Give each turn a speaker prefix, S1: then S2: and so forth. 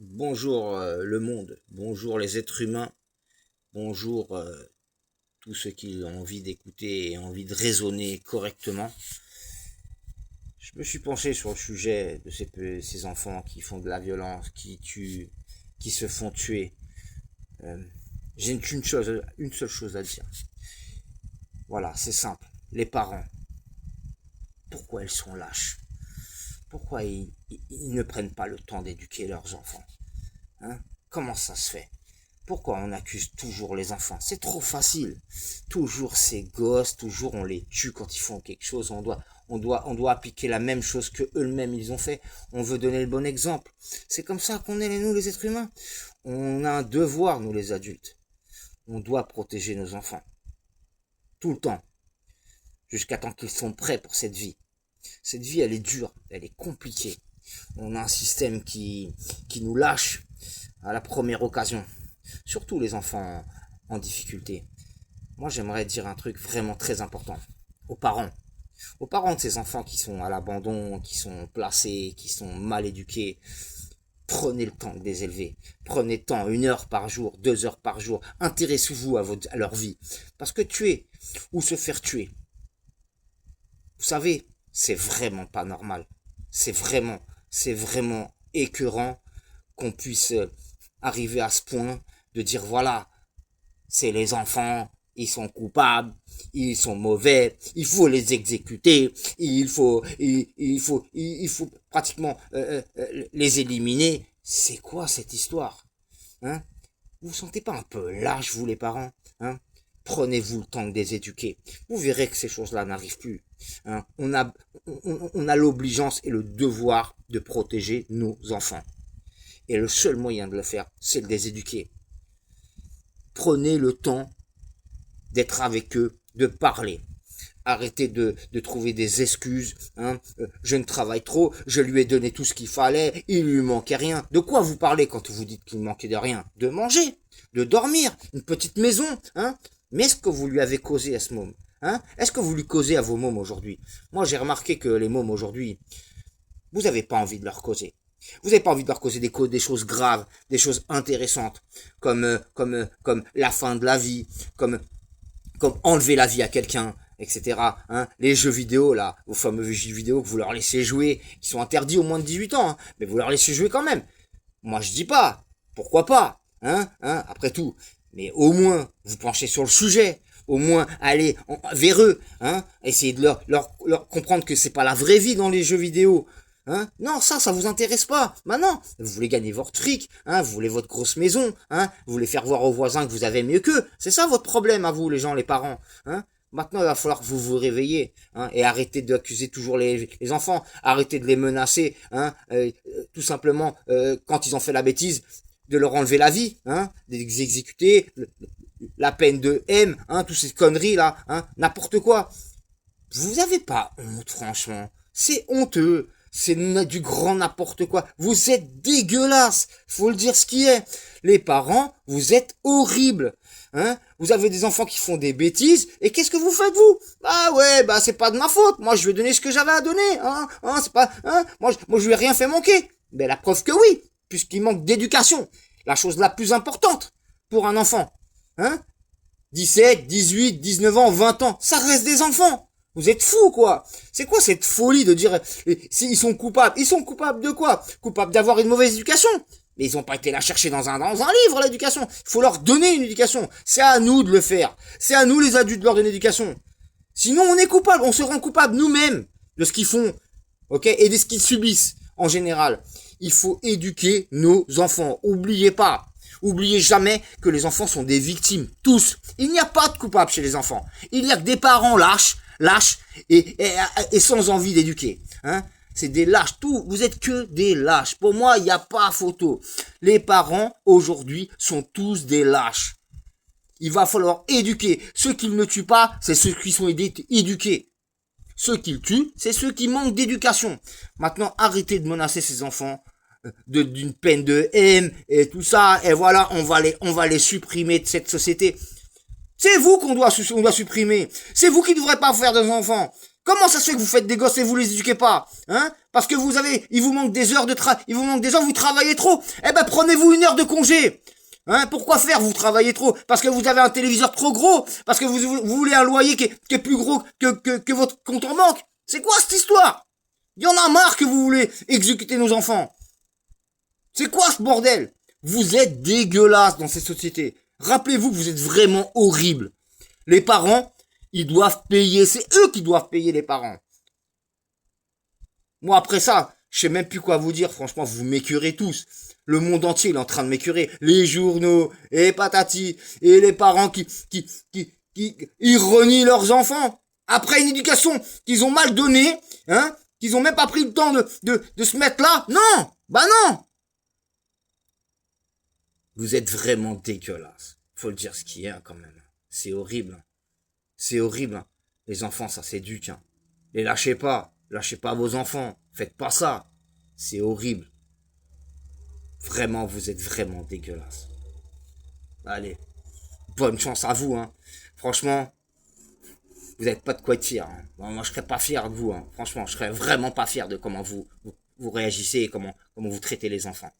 S1: Bonjour le monde, bonjour les êtres humains, bonjour tous ceux qui ont envie d'écouter et envie de raisonner correctement. Je me suis penché sur le sujet de ces enfants qui font de la violence, qui tuent, qui se font tuer. J'ai une seule chose à dire. Voilà, c'est simple. Les parents, pourquoi ils sont lâches? Pourquoi ils ne prennent pas le temps d'éduquer leurs enfants? Comment ça se fait? Pourquoi on accuse toujours les enfants? C'est trop facile. Toujours ces gosses, toujours on les tue quand ils font quelque chose. On doit appliquer la même chose que eux-mêmes ils ont fait. On veut donner le bon exemple. C'est comme ça qu'on est nous les êtres humains. On a un devoir nous les adultes. On doit protéger nos enfants. Tout le temps. Jusqu'à temps qu'ils sont prêts pour cette vie. Cette vie elle est dure, elle est compliquée. On a un système qui nous lâche à la première occasion. Surtout les enfants en difficulté. Moi, j'aimerais dire un truc vraiment très important. Aux parents. Aux parents de ces enfants qui sont à l'abandon, qui sont placés, qui sont mal éduqués. Prenez le temps de les élever. Prenez le temps, 1 heure par jour, 2 heures par jour. Intéressez-vous à leur vie. Parce que tuer ou se faire tuer, vous savez, c'est vraiment pas normal. C'est vraiment écœurant qu'on puisse arriver à ce point de dire voilà, c'est les enfants, ils sont coupables, ils sont mauvais, il faut les exécuter, il faut pratiquement les éliminer. C'est quoi cette histoire? Hein? Vous vous sentez pas un peu lâche, vous les parents? Prenez-vous le temps de les éduquer. Vous verrez que ces choses-là n'arrivent plus. On a l'obligeance et le devoir de protéger nos enfants. Et le seul moyen de le faire, c'est de les éduquer. Prenez le temps d'être avec eux, de parler. Arrêtez de trouver des excuses. Je ne travaille trop, je lui ai donné tout ce qu'il fallait, il lui manquait rien. De quoi vous parlez quand vous dites qu'il manquait de rien? De manger, de dormir, une petite maison. Mais est-ce que vous lui avez causé à ce môme? Est-ce que vous lui causez à vos mômes aujourd'hui? Moi, j'ai remarqué que les mômes aujourd'hui, vous n'avez pas envie de leur causer. Vous n'avez pas envie de leur causer des choses graves, des choses intéressantes, comme la fin de la vie, comme enlever la vie à quelqu'un, etc. Les jeux vidéo, là, vos fameux jeux vidéo que vous leur laissez jouer, qui sont interdits aux moins de 18 ans, mais vous leur laissez jouer quand même. Moi, je dis pas. Pourquoi pas? Après tout. Mais au moins, vous penchez sur le sujet. Au moins, allez vers eux. Essayez de leur comprendre que c'est pas la vraie vie dans les jeux vidéo. Non, ça vous intéresse pas. Maintenant, vous voulez gagner votre fric, vous voulez votre grosse maison, vous voulez faire voir aux voisins que vous avez mieux qu'eux. C'est ça votre problème à vous, les gens, les parents. Maintenant, il va falloir que vous vous réveillez, et arrêtez d'accuser toujours les enfants, arrêtez de les menacer, tout simplement, quand ils ont fait la bêtise, de leur enlever la vie, de les exécuter, la peine de M, toutes ces conneries là, n'importe quoi. Vous avez pas honte, franchement. C'est honteux. C'est du grand n'importe quoi. Vous êtes dégueulasse. Faut le dire ce qui est. Les parents, vous êtes horribles. Vous avez des enfants qui font des bêtises. Et qu'est-ce que vous faites, vous? Ah ouais, c'est pas de ma faute. Moi, je vais donner ce que j'avais à donner. C'est pas, moi, je lui ai rien fait manquer. Mais la preuve que oui. Puisqu'il manque d'éducation. La chose la plus importante pour un enfant. 17, 18, 19 ans, 20 ans. Ça reste des enfants. Vous êtes fous, quoi. C'est quoi cette folie de dire s'ils sont coupables? Ils sont coupables de quoi? Coupables d'avoir une mauvaise éducation. Mais ils ont pas été la chercher dans un livre, l'éducation. Il faut leur donner une éducation. C'est à nous de le faire. C'est à nous, les adultes, de leur donner une éducation. Sinon, on est coupable. On se rend coupable nous-mêmes de ce qu'ils font. Ok? Et de ce qu'ils subissent, en général. Il faut éduquer nos enfants. Oubliez pas. Oubliez jamais que les enfants sont des victimes. Tous. Il n'y a pas de coupables chez les enfants. Il n'y a que des parents lâches et sans envie d'éduquer. C'est des lâches. Vous êtes que des lâches. Pour moi, il n'y a pas photo. Les parents, aujourd'hui, sont tous des lâches. Il va falloir éduquer. Ceux qui ne tuent pas, c'est ceux qui sont éduqués. Ceux qui tuent, c'est ceux qui manquent d'éducation. Maintenant, arrêtez de menacer ces enfants d'une peine de haine et tout ça. Et voilà, on va les supprimer de cette société. C'est vous qu'on doit supprimer. C'est vous qui ne devrez pas faire des enfants. Comment ça se fait que vous faites des gosses et vous les éduquez pas? Hein? Parce que il vous manque des heures de travail, il vous manque des heures, vous travaillez trop. Eh ben, prenez-vous une heure de congé. Hein? Pourquoi faire? Vous travaillez trop. Parce que vous avez un téléviseur trop gros. Parce que vous voulez un loyer qui est plus gros que votre compte en banque. C'est quoi cette histoire? Il y en a marre que vous voulez exécuter nos enfants. C'est quoi ce bordel? Vous êtes dégueulasse dans ces sociétés. Rappelez-vous que vous êtes vraiment horribles. Les parents, ils doivent payer. C'est eux qui doivent payer, les parents. Moi, après ça, je sais même plus quoi vous dire. Franchement, vous m'écœurez tous. Le monde entier, il est en train de m'écœurer. Les journaux, et patati, et les parents qui ils renient leurs enfants. Après une éducation qu'ils ont mal donnée, hein, qu'ils ont même pas pris le temps de se mettre là. Non! Bah non! Vous êtes vraiment dégueulasse. Faut le dire ce qui est, hein, quand même. C'est horrible. Hein. C'est horrible. Hein. Les enfants, ça s'éduque. Hein. Les lâchez pas. Lâchez pas vos enfants. Faites pas ça. C'est horrible. Vraiment, vous êtes vraiment dégueulasse. Allez. Bonne chance à vous. Hein. Franchement, vous n'êtes pas de quoi être fier. Hein. Moi, je serais pas fier de vous. Hein. Franchement, je serais vraiment pas fier de comment vous réagissez et comment vous traitez les enfants.